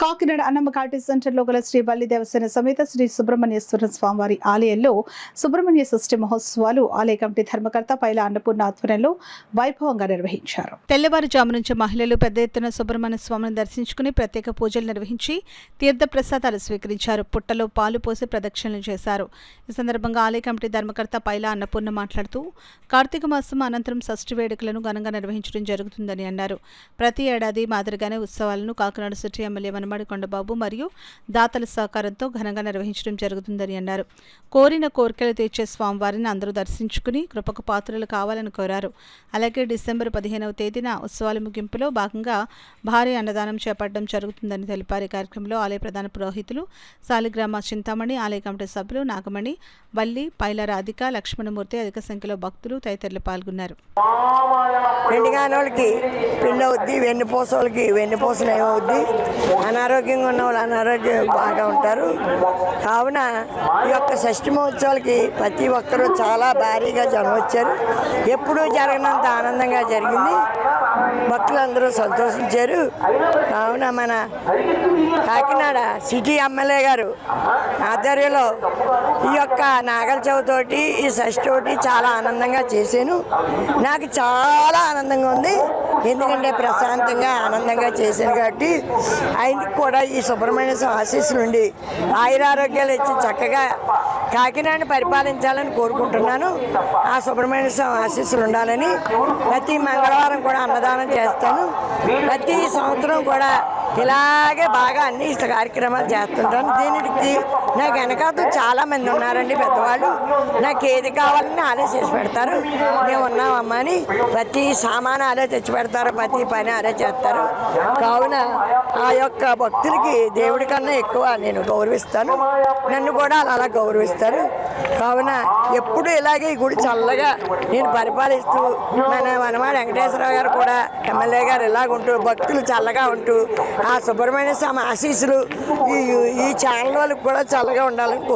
కాకినాడ అన్నమ్మఘాటి సెంటర్లో గల శ్రీ వల్లి దేవసేన సమేత శ్రీ సుబ్రహ్మణ్యేశ్వర స్వామివారి ఆలయంలో సుబ్రహ్మణ్య షష్ఠి మహోత్సవాలు ఆలయ కమిటీ ధర్మకర్త పైల అన్నపూర్ణ ఆధ్వర్యంలో వైభవంగా నిర్వహించారు. తెల్లవారుజాము నుంచి మహిళలు పెద్ద ఎత్తున సుబ్రహ్మణ్య స్వామిని దర్శించుకుని ప్రత్యేక పూజలు నిర్వహించి తీర్థ ప్రసాదాలు స్వీకరించారు. పుట్టలో పాలు పోసి ప్రదక్షిణలు చేశారు. ఈ సందర్భంగా ఆలయ కమిటీ ధర్మకర్త పైల అన్నపూర్ణ మాట్లాడుతూ కార్తీక మాసం అనంతరం షష్ఠి వేడుకలను ఘనంగా నిర్వహించడం జరుగుతుందని అన్నారు. ప్రతి ఏడాది మాదిరిగానే ఉత్సవాలను కాకినాడ సిటీ ఎమ్మెల్యే వనమాడి కొండబాబు మరియు దాతల సహకారంతో ఘనంగా నిర్వహించడం జరుగుతుందని అన్నారు. కోరిన కోరికలు తీర్చే స్వామివారిని అందరూ దర్శించుకుని కృపకు పాత్రలు కావాలని కోరారు. అలాగే డిసెంబర్ 15వ తేదీన ఉత్సవాల ముగింపులో భాగంగా భారీ అన్నదానం చేపట్టడం జరుగుతుందని తెలిపారు. ఈ కార్యక్రమంలో ఆలయ ప్రధాన పురోహితులు సాలిగ్రామ చింతామణి, ఆలయ కమిటీ సభ్యులు నాగమణి, వల్లి, పైల రాధిక, లక్ష్మణమూర్తి, అధిక సంఖ్యలో భక్తులు తదితరులు పాల్గొన్నారు. పెళ్లిగానోళ్ళకి పెళ్ళి అవుద్ది, వెన్నుపూసలకి వెన్నుపూసలు ఏమవుద్ది, అనారోగ్యంగా ఉన్న వాళ్ళు అనారోగ్యం బాగా ఉంటారు. కావున ఈ యొక్క షష్ఠి మహోత్సవాలకి ప్రతి ఒక్కరూ చాలా భారీగా జనం వచ్చారు. ఎప్పుడూ జరగనంత ఆనందంగా జరిగింది. భక్తులందరూ సంతోషించారు. కావున మన కాకినాడ సిటీ ఎమ్మెల్యే గారు ఆధ్వర్యంలో ఈ యొక్క నాగల చవితోటి ఈ షష్ఠి తోటి చాలా ఆనందంగా చేశాను. నాకు చాలా ఆనందంగా ఉంది. ఎందుకంటే ప్రశాంతంగా ఆనందంగా చేశాను కాబట్టి ఆయనకి కూడా ఈ సుబ్రహ్మణ్య స్వామి ఆశీస్సులు ఉండి ఆయురారోగ్యాలు ఇచ్చి చక్కగా కాకినాడని పరిపాలించాలని కోరుకుంటున్నాను. ఆ సుబ్రహ్మణ్య స్వామి ఆశీస్సులు ఉండాలని ప్రతి మంగళవారం కూడా అన్నదానం చేస్తాను. ప్రతి సంవత్సరం కూడా ఇలాగే బాగా అన్ని కార్యక్రమాలు చేస్తుంటాను. దీనికి నాకు వెనకాల చాలామంది ఉన్నారండి పెద్దవాళ్ళు. నాకు ఏది కావాలని ఆలే చేసి పెడతారు. మేము ఉన్నామమ్మా అని ప్రతి సామాను ఆలే తెచ్చి పెడతారు. ప్రతి పని ఆలే చేస్తారు. కావున ఆ యొక్క భక్తులకి దేవుడి కన్నా ఎక్కువ నేను గౌరవిస్తాను. నన్ను కూడా అలా గౌరవిస్తారు. కావున ఎప్పుడు ఇలాగే ఈ గుడి చల్లగా నేను పరిపాలిస్తూ మన వనమాడి వెంకటేశ్వరరావు గారు కూడా ఎమ్మెల్యే గారు ఇలాగుంటూ భక్తులు చల్లగా ఉంటూ ఆ సుబ్రహ్మణ్య స్వామి ఆశీస్సులు ఈ ఛానల్ వాళ్ళకి కూడా చల్లగా ఉండాలని కోరుకుంటున్నాను.